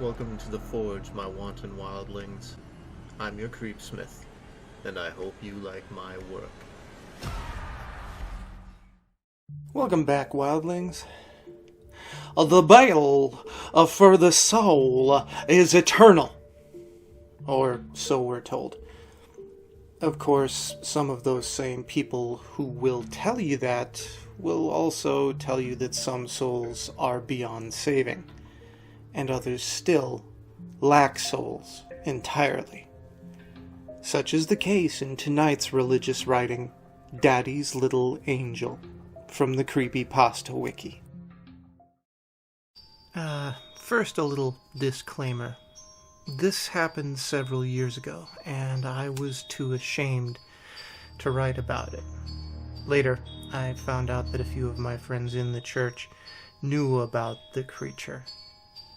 Welcome to the Forge, my wanton wildlings. I'm your Creepsmith, and I hope you like my work. Welcome back, wildlings. The battle for the soul is eternal. Or so we're told. Of course, some of those same people who will tell you that will also tell you that some souls are beyond saving, and others still lack souls entirely. Such is the case in tonight's religious writing, Daddy's Little Angel, from the Creepypasta wiki. First a little disclaimer. This happened several years ago, and I was too ashamed to write about it. Later, I found out that a few of my friends in the church knew about the creature.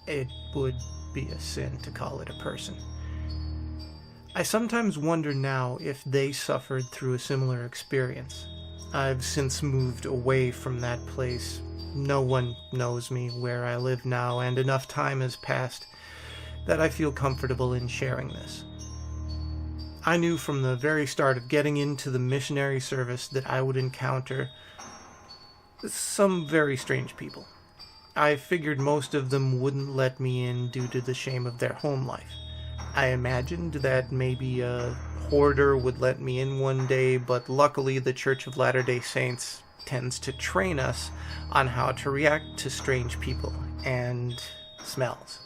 It would be a sin to call it a person. I sometimes wonder now if they suffered through a similar experience. I've since moved away from that place. No one knows me where I live now, and enough time has passed that I feel comfortable in sharing this. I knew from the very start of getting into the missionary service that I would encounter some very strange people. I figured most of them wouldn't let me in due to the shame of their home life. I imagined that maybe a hoarder would let me in one day, but luckily the Church of Latter-day Saints tends to train us on how to react to strange people and smells.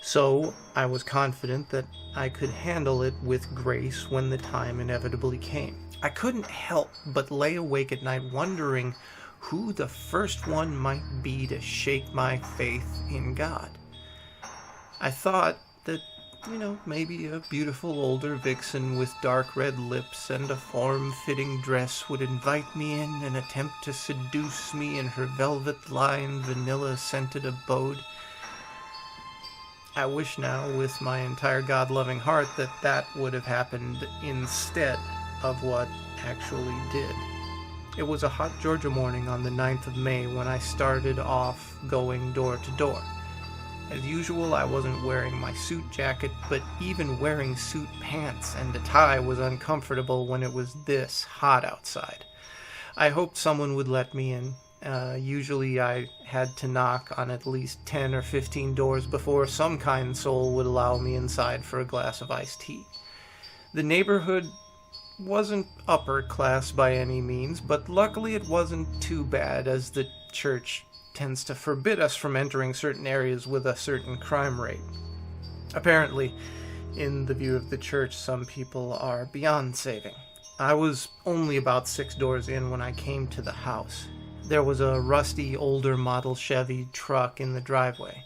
So I was confident that I could handle it with grace when the time inevitably came. I couldn't help but lay awake at night wondering who the first one might be to shake my faith in God. I thought that, maybe a beautiful older vixen with dark red lips and a form-fitting dress would invite me in and attempt to seduce me in her velvet-lined, vanilla-scented abode. I wish now, with my entire God-loving heart, that would have happened instead of what actually did. It was a hot Georgia morning on the 9th of May when I started off going door to door. As usual, I wasn't wearing my suit jacket, but even wearing suit pants and a tie was uncomfortable when it was this hot outside. I hoped someone would let me in. Usually I had to knock on at least 10 or 15 doors before some kind soul would allow me inside for a glass of iced tea. The neighborhood wasn't upper class by any means, but luckily it wasn't too bad, as the church tends to forbid us from entering certain areas with a certain crime rate. Apparently, in the view of the church, some people are beyond saving. I was only about 6 doors in when I came to the house. There was a rusty, older model Chevy truck in the driveway.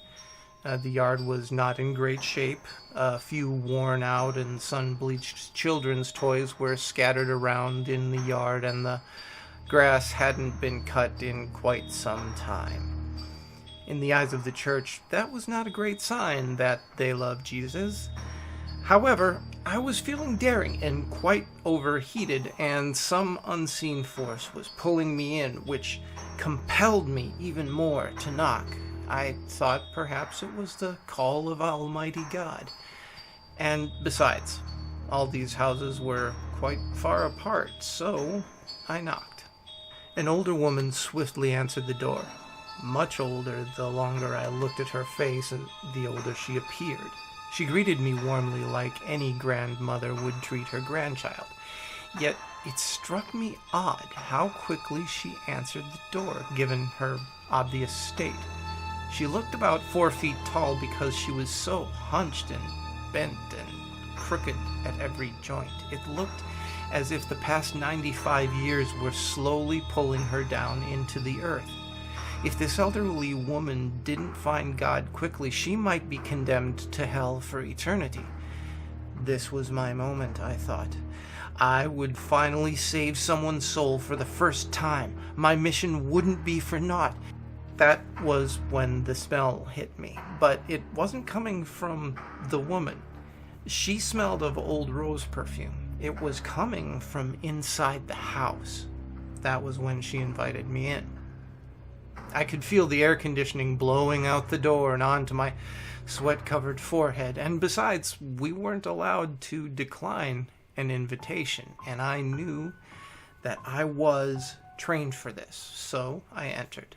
The yard was not in great shape. A few worn-out and sun-bleached children's toys were scattered around in the yard, and the grass hadn't been cut in quite some time. In the eyes of the church, that was not a great sign that they loved Jesus. However, I was feeling daring and quite overheated, and some unseen force was pulling me in, which compelled me even more to knock. I thought perhaps it was the call of Almighty God. And besides, all these houses were quite far apart, so I knocked. An older woman swiftly answered the door. Much older the longer I looked at her face, and the older she appeared. She greeted me warmly like any grandmother would treat her grandchild. Yet it struck me odd how quickly she answered the door, given her obvious state. She looked about 4 feet tall because she was so hunched and bent and crooked at every joint. It looked as if the past 95 years were slowly pulling her down into the earth. If this elderly woman didn't find God quickly, she might be condemned to hell for eternity. This was my moment, I thought. I would finally save someone's soul for the first time. My mission wouldn't be for naught. That was when the smell hit me, but it wasn't coming from the woman. She smelled of old rose perfume. It was coming from inside the house. That was when she invited me in. I could feel the air conditioning blowing out the door and onto my sweat-covered forehead. And besides, we weren't allowed to decline an invitation, and I knew that I was trained for this, so I entered.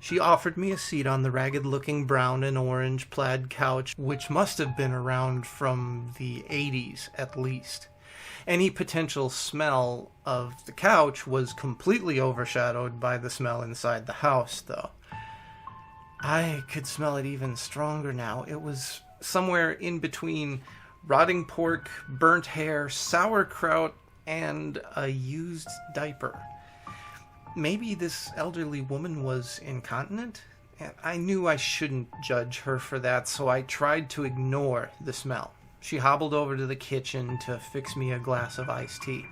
She offered me a seat on the ragged-looking brown and orange plaid couch, which must have been around from the 80s at least. Any potential smell of the couch was completely overshadowed by the smell inside the house, though. I could smell it even stronger now. It was somewhere in between rotting pork, burnt hair, sauerkraut, and a used diaper. Maybe this elderly woman was incontinent? I knew I shouldn't judge her for that, so I tried to ignore the smell. She hobbled over to the kitchen to fix me a glass of iced tea.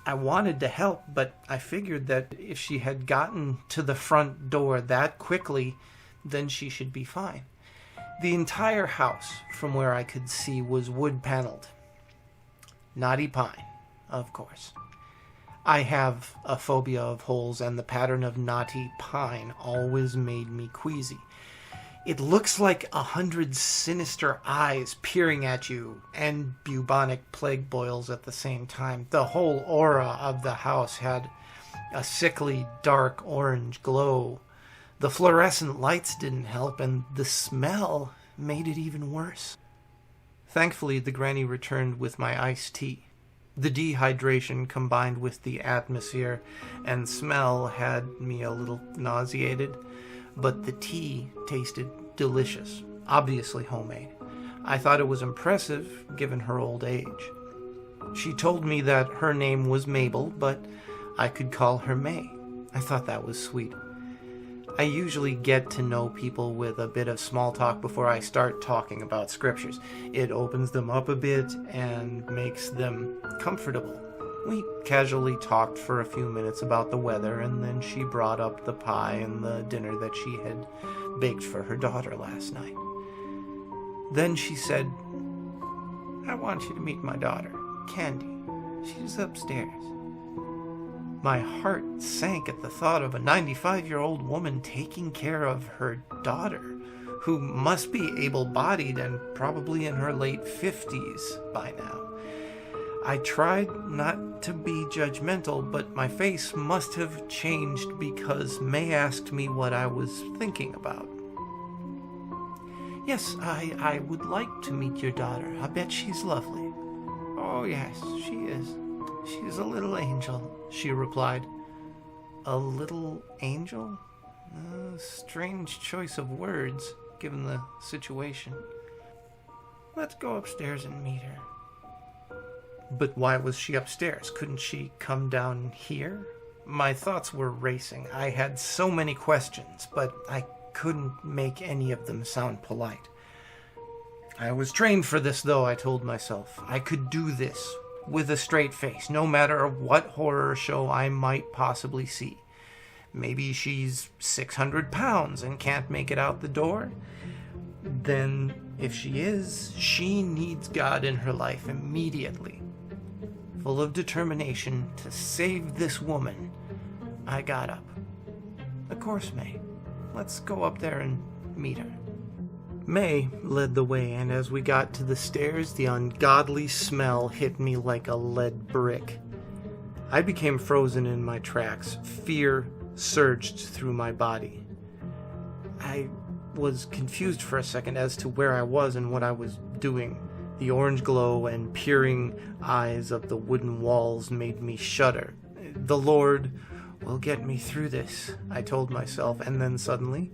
I wanted to help, but I figured that if she had gotten to the front door that quickly, then she should be fine. The entire house, from where I could see, was wood-paneled. Knotty pine, of course. I have a phobia of holes, and the pattern of knotty pine always made me queasy. It looks like 100 sinister eyes peering at you, and bubonic plague boils at the same time. The whole aura of the house had a sickly, dark orange glow. The fluorescent lights didn't help, and the smell made it even worse. Thankfully, the granny returned with my iced tea. The dehydration combined with the atmosphere and smell had me a little nauseated, but the tea tasted delicious, obviously homemade. I thought it was impressive, given her old age. She told me that her name was Mabel, but I could call her May. I thought that was sweet. I usually get to know people with a bit of small talk before I start talking about scriptures. It opens them up a bit and makes them comfortable. We casually talked for a few minutes about the weather, and then she brought up the pie and the dinner that she had baked for her daughter last night. Then she said, "I want you to meet my daughter, Candy. She's upstairs." My heart sank at the thought of a 95-year-old woman taking care of her daughter, who must be able-bodied and probably in her late 50s by now. I tried not to be judgmental, but my face must have changed because May asked me what I was thinking about. "Yes, I would like to meet your daughter. I bet she's lovely." "Oh, yes, she is. She's a little angel," she replied. A little angel? Strange choice of words, given the situation. "Let's go upstairs and meet her." But why was she upstairs? Couldn't she come down here? My thoughts were racing. I had so many questions, but I couldn't make any of them sound polite. I was trained for this, though, I told myself. I could do this with a straight face, no matter what horror show I might possibly see. Maybe she's 600 pounds and can't make it out the door. Then, if she is, she needs God in her life immediately. Full of determination to save this woman, I got up. "Of course, May. Let's go up there and meet her." May led the way, and as we got to the stairs, the ungodly smell hit me like a lead brick. I became frozen in my tracks. Fear surged through my body. I was confused for a second as to where I was and what I was doing. The orange glow and peering eyes of the wooden walls made me shudder. "The Lord will get me through this," I told myself, and then suddenly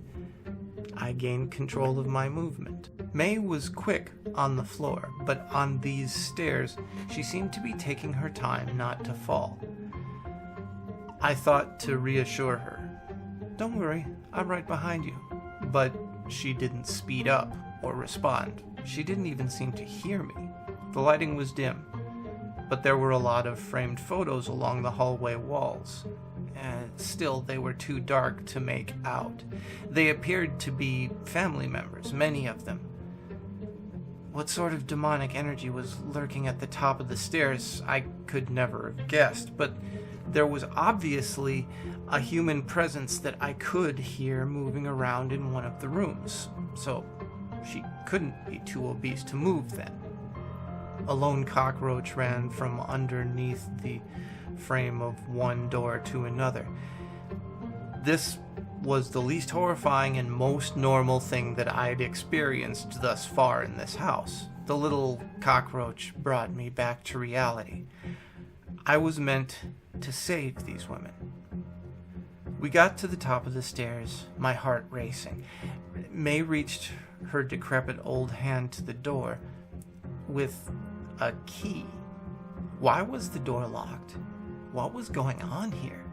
I gained control of my movement. May was quick on the floor, but on these stairs she seemed to be taking her time not to fall. I thought to reassure her, "Don't worry, I'm right behind you." But she didn't speed up or respond. She didn't even seem to hear me. The lighting was dim, but there were a lot of framed photos along the hallway walls. Still, they were too dark to make out. They appeared to be family members, many of them. What sort of demonic energy was lurking at the top of the stairs, I could never have guessed, but there was obviously a human presence that I could hear moving around in one of the rooms, so she couldn't be too obese to move then. A lone cockroach ran from underneath the frame of one door to another. This was the least horrifying and most normal thing that I'd experienced thus far in this house. The little cockroach brought me back to reality. I was meant to save these women. We got to the top of the stairs, my heart racing. May reached her decrepit old hand to the door with a key. Why was the door locked? What was going on here?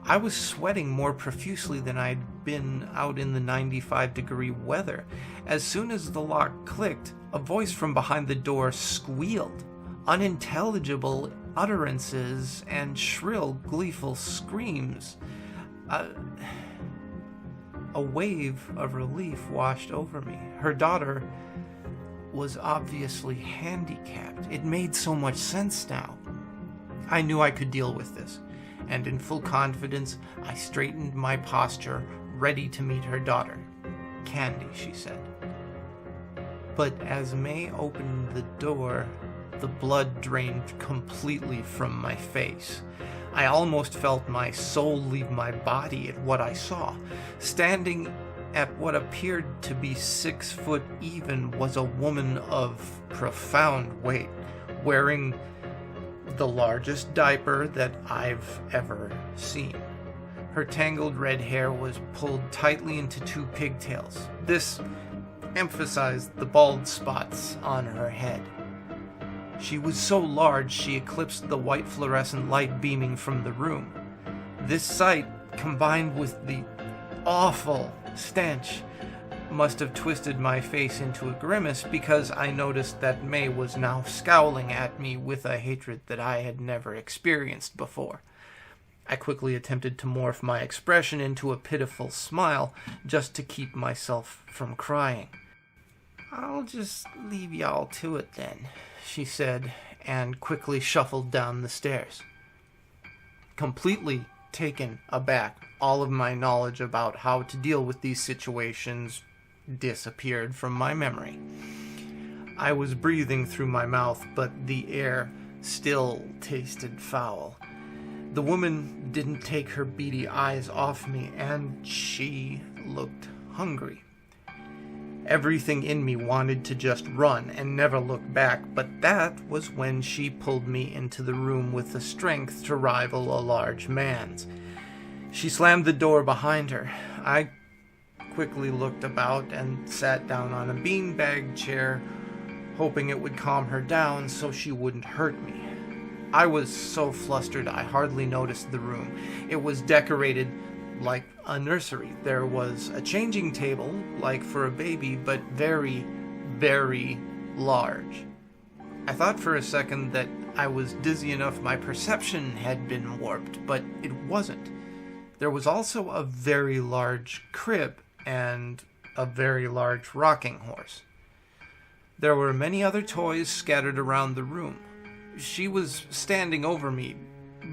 I was sweating more profusely than I'd been out in the 95-degree weather. As soon as the lock clicked, a voice from behind the door squealed. Unintelligible utterances and shrill, gleeful screams. A wave of relief washed over me. Her daughter was obviously handicapped. It made so much sense now. I knew I could deal with this, and in full confidence, I straightened my posture, ready to meet her daughter. "Candy," she said. But as May opened the door, the blood drained completely from my face. I almost felt my soul leave my body at what I saw. Standing at what appeared to be 6 foot even was a woman of profound weight, wearing the largest diaper that I've ever seen. Her tangled red hair was pulled tightly into 2 pigtails. This emphasized the bald spots on her head. She was so large she eclipsed the white fluorescent light beaming from the room. This sight, combined with the awful stench, must have twisted my face into a grimace, because I noticed that May was now scowling at me with a hatred that I had never experienced before. I quickly attempted to morph my expression into a pitiful smile, just to keep myself from crying. "I'll just leave y'all to it then," she said, and quickly shuffled down the stairs. Completely taken aback, all of my knowledge about how to deal with these situations disappeared from my memory. I was breathing through my mouth, but the air still tasted foul. The woman didn't take her beady eyes off me, and she looked hungry. Everything in me wanted to just run and never look back, but that was when she pulled me into the room with the strength to rival a large man's. She slammed the door behind her. I quickly looked about and sat down on a beanbag chair, hoping it would calm her down so she wouldn't hurt me. I was so flustered I hardly noticed the room. It was decorated like a nursery. There was a changing table, like for a baby, but very, very large. I thought for a second that I was dizzy enough my perception had been warped, but it wasn't. There was also a very large crib and a very large rocking horse. There were many other toys scattered around the room. She was standing over me,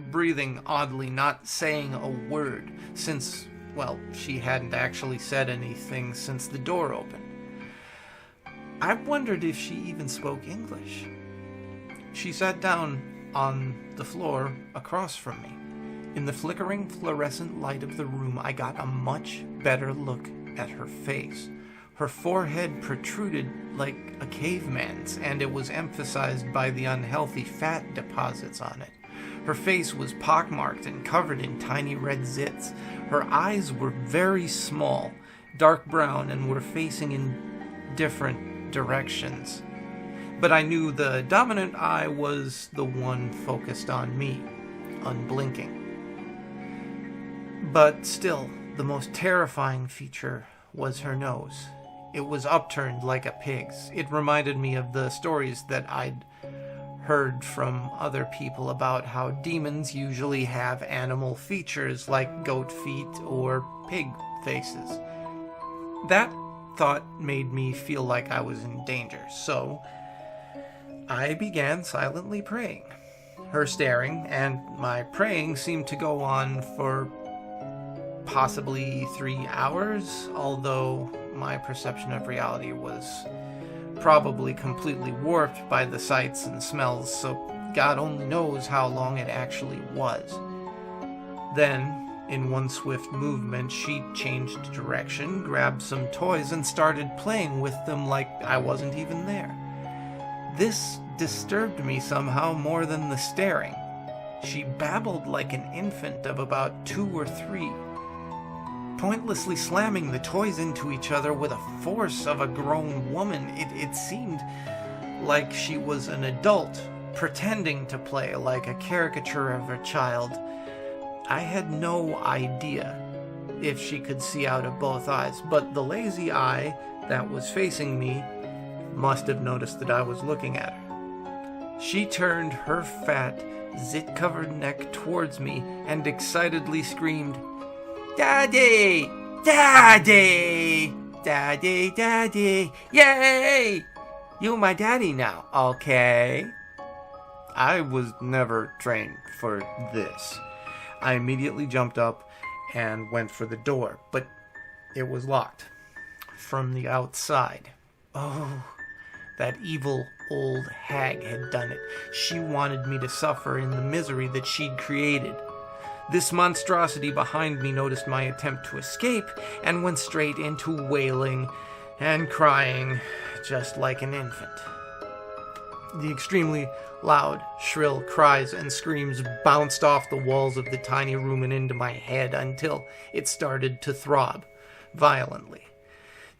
breathing oddly, not saying a word, since, well, she hadn't actually said anything since the door opened. I wondered if she even spoke English. She sat down on the floor across from me. In the flickering fluorescent light of the room, I got a much better look at her face. Her forehead protruded like a caveman's, and it was emphasized by the unhealthy fat deposits on it. Her face was pockmarked and covered in tiny red zits. Her eyes were very small, dark brown, and were facing in different directions. But I knew the dominant eye was the one focused on me, unblinking. But still, the most terrifying feature was her nose. It was upturned like a pig's. It reminded me of the stories that I'd heard from other people about how demons usually have animal features like goat feet or pig faces. That thought made me feel like I was in danger, so I began silently praying. Her staring and my praying seemed to go on for possibly 3 hours, although my perception of reality was probably completely warped by the sights and smells, so God only knows how long it actually was. Then, in one swift movement, she changed direction, grabbed some toys, and started playing with them like I wasn't even there. This disturbed me somehow more than the staring. She babbled like an infant of about 2 or 3, pointlessly slamming the toys into each other with a force of a grown woman. It seemed like she was an adult, pretending to play like a caricature of a child. I had no idea if she could see out of both eyes, but the lazy eye that was facing me must have noticed that I was looking at her. She turned her fat, zit-covered neck towards me and excitedly screamed, "Daddy! Daddy! Daddy, Daddy! Yay! You my daddy now, okay?" I was never trained for this. I immediately jumped up and went for the door, but it was locked from the outside. Oh, that evil old hag had done it. She wanted me to suffer in the misery that she'd created. This monstrosity behind me noticed my attempt to escape and went straight into wailing and crying just like an infant. The extremely loud, shrill cries and screams bounced off the walls of the tiny room and into my head until it started to throb violently.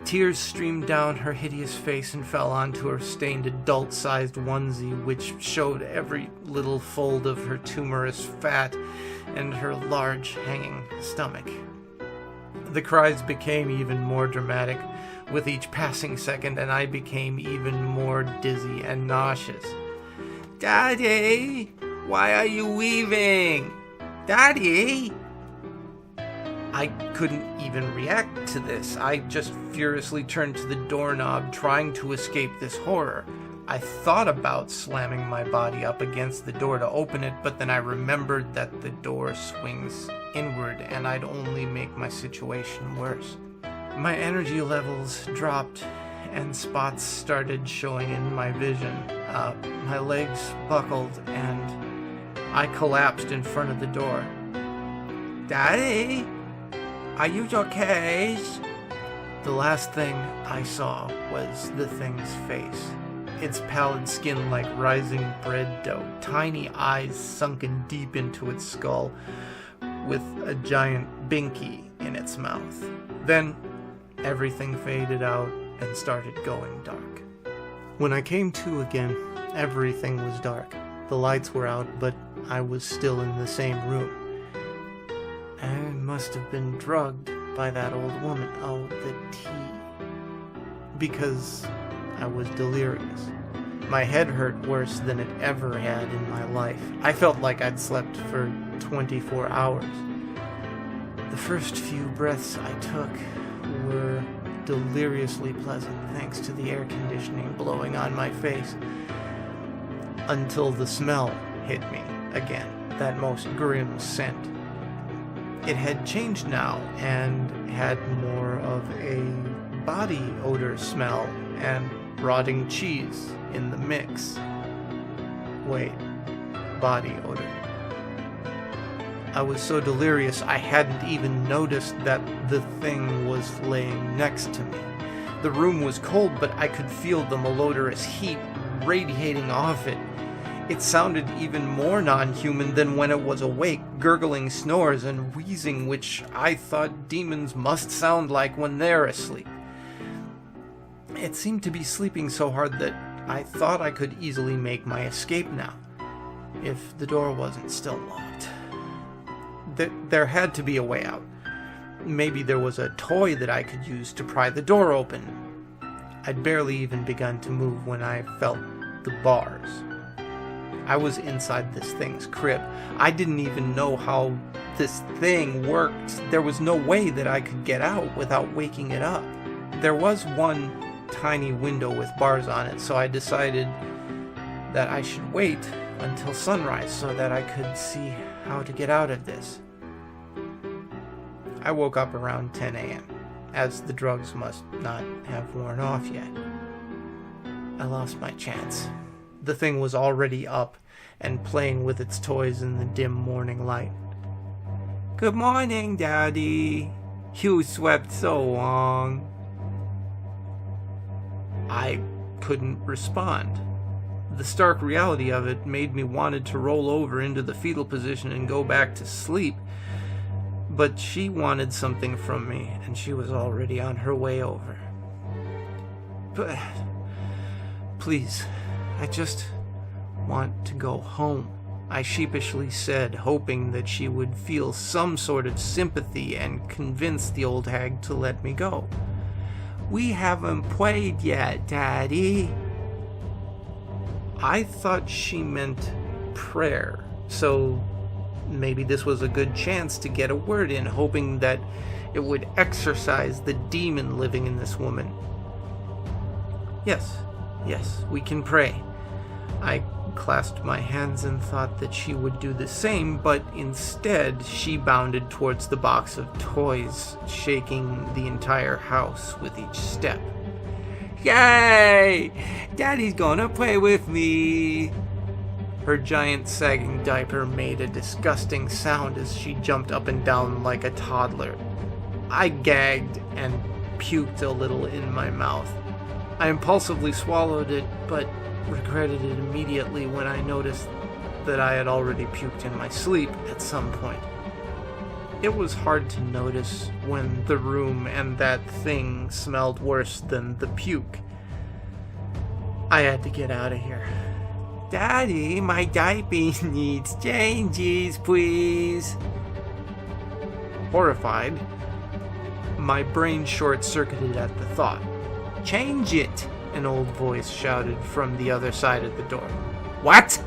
Tears streamed down her hideous face and fell onto her stained adult-sized onesie, which showed every little fold of her tumorous fat and her large hanging stomach. The cries became even more dramatic with each passing second, and I became even more dizzy and nauseous. "Daddy, why are you weaving? Daddy!" I couldn't even react to this. I just furiously turned to the doorknob, trying to escape this horror. I thought about slamming my body up against the door to open it, but then I remembered that the door swings inward and I'd only make my situation worse. My energy levels dropped and spots started showing in my vision. My legs buckled and I collapsed in front of the door. "Daddy, are you okay?" The last thing I saw was the thing's face. Its pallid skin like rising bread dough, tiny eyes sunken deep into its skull, with a giant binky in its mouth. Then everything faded out and started going dark. When I came to again, everything was dark. The lights were out, but I was still in the same room. I must have been drugged by that old woman. Oh, the tea. Because I was delirious. My head hurt worse than it ever had in my life. I felt like I'd slept for 24 hours. The first few breaths I took were deliriously pleasant, thanks to the air conditioning blowing on my face, until the smell hit me again, that most grim scent. It had changed now and had more of a body odor smell and rotting cheese in the mix. Wait, body odor. I was so delirious I hadn't even noticed that the thing was laying next to me. The room was cold, but I could feel the malodorous heat radiating off it. It sounded even more non-human than when it was awake, gurgling snores and wheezing, which I thought demons must sound like when they're asleep. It seemed to be sleeping so hard that I thought I could easily make my escape now, if the door wasn't still locked. There had to be a way out. Maybe there was a toy that I could use to pry the door open. I'd barely even begun to move when I felt the bars. I was inside this thing's crib. I didn't even know how this thing worked. There was no way that I could get out without waking it up. There was one tiny window with bars on it, so I decided that I should wait until sunrise so that I could see how to get out of this. I woke up around 10 a.m., as the drugs must not have worn off yet. I lost my chance. The thing was already up and playing with its toys in the dim morning light. "Good morning, Daddy. You slept so long." I couldn't respond. The stark reality of it made me wanted to roll over into the fetal position and go back to sleep. But she wanted something from me, and she was already on her way over. "But please, I just want to go home," I sheepishly said, hoping that she would feel some sort of sympathy and convince the old hag to let me go. "We haven't played yet, Daddy." I thought she meant prayer, so maybe this was a good chance to get a word in, hoping that it would exorcise the demon living in this woman. Yes, we can pray." I clasped my hands and thought that she would do the same, but instead she bounded towards the box of toys, shaking the entire house with each step. "Yay! Daddy's gonna play with me!" Her giant sagging diaper made a disgusting sound as she jumped up and down like a toddler. I gagged and puked a little in my mouth. I impulsively swallowed it, but regretted it immediately when I noticed that I had already puked in my sleep at some point. It was hard to notice when the room and that thing smelled worse than the puke. I had to get out of here. "Daddy, my diaper needs changes, please." Horrified, my brain short-circuited at the thought. "Change it," an old voice shouted from the other side of the door. "What?"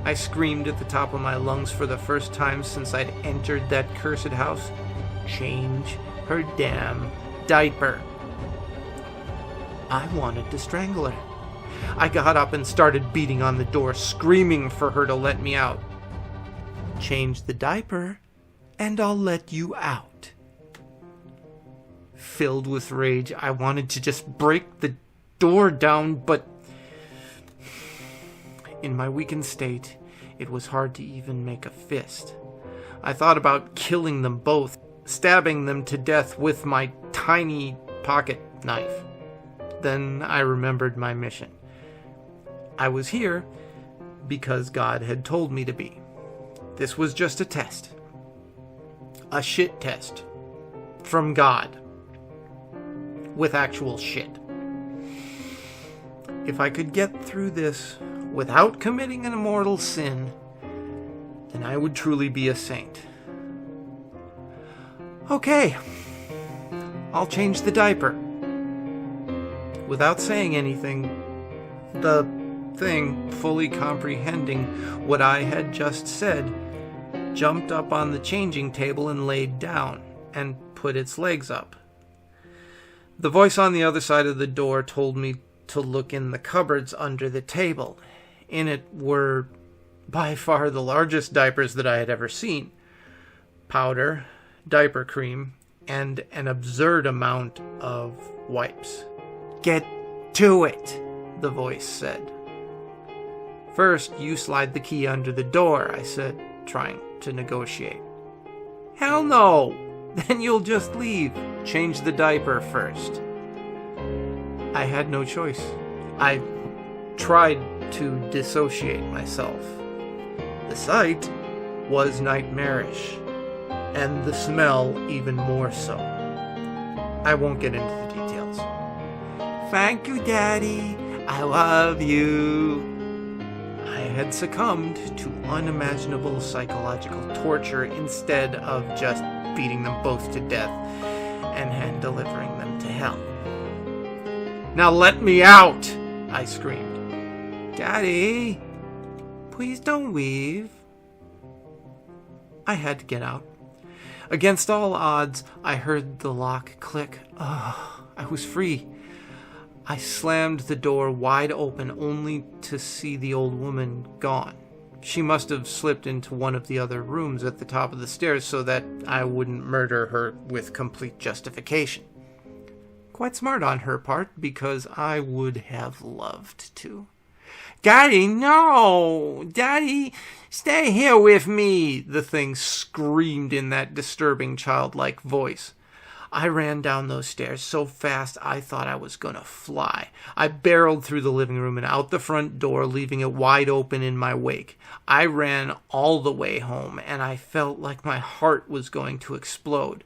I screamed at the top of my lungs for the first time since I'd entered that cursed house. "Change her damn diaper." I wanted to strangle her. I got up and started beating on the door, screaming for her to let me out. "Change the diaper, and I'll let you out." Filled with rage, I wanted to just break the door down, but in my weakened state, it was hard to even make a fist. I thought about killing them both, stabbing them to death with my tiny pocket knife. Then I remembered my mission. I was here because God had told me to be. This was just a test. A shit test. From God. With actual shit. If I could get through this without committing an immortal sin, then I would truly be a saint. "Okay, I'll change the diaper." Without saying anything, the thing, fully comprehending what I had just said, jumped up on the changing table and laid down, and put its legs up. The voice on the other side of the door told me to look in the cupboards under the table. In it were by far the largest diapers that I had ever seen. Powder, diaper cream, and an absurd amount of wipes. "Get to it," the voice said. "First, you slide the key under the door," I said, trying to negotiate. "Hell no! Then you'll just leave. Change the diaper first." I had no choice. I tried to dissociate myself. The sight was nightmarish, and the smell even more so. I won't get into the details. "Thank you, Daddy. I love you." I had succumbed to unimaginable psychological torture instead of just beating them both to death and hand delivering them to hell. "Now let me out!" I screamed. "Daddy, please don't leave." I had to get out. Against all odds, I heard the lock click. I was free. I slammed the door wide open only to see the old woman gone. She must have slipped into one of the other rooms at the top of the stairs so that I wouldn't murder her with complete justification. Quite smart on her part, because I would have loved to. "Daddy, no! Daddy, stay here with me!" the thing screamed in that disturbing childlike voice. I ran down those stairs so fast I thought I was gonna fly. I barreled through the living room and out the front door, leaving it wide open in my wake. I ran all the way home, and I felt like my heart was going to explode.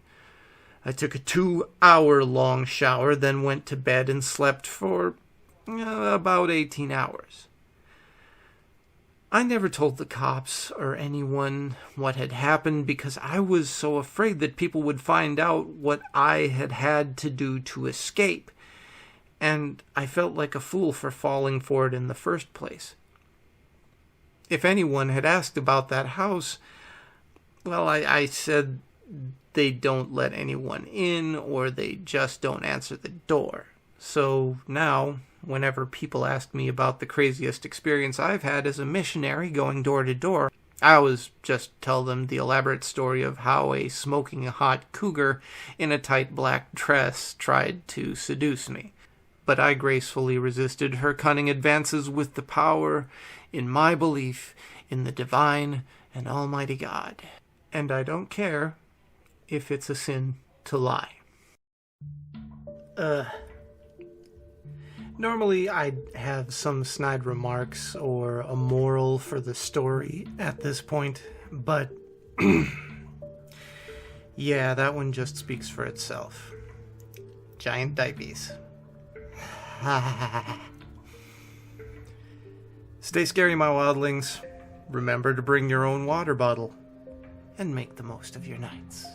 I took a 2-hour-long shower, then went to bed and slept for about 18 hours. I never told the cops or anyone what had happened because I was so afraid that people would find out what I had had to do to escape, and I felt like a fool for falling for it in the first place. If anyone had asked about that house, well, I said they don't let anyone in, or they just don't answer the door. So now, whenever people ask me about the craziest experience I've had as a missionary going door to door, I always just tell them the elaborate story of how a smoking hot cougar in a tight black dress tried to seduce me. But I gracefully resisted her cunning advances with the power in my belief in the divine and almighty God. And I don't care if it's a sin to lie. Normally I'd have some snide remarks or a moral for the story at this point, but yeah, that one just speaks for itself. Giant diapies. Stay scary, my wildlings. Remember to bring your own water bottle and make the most of your nights.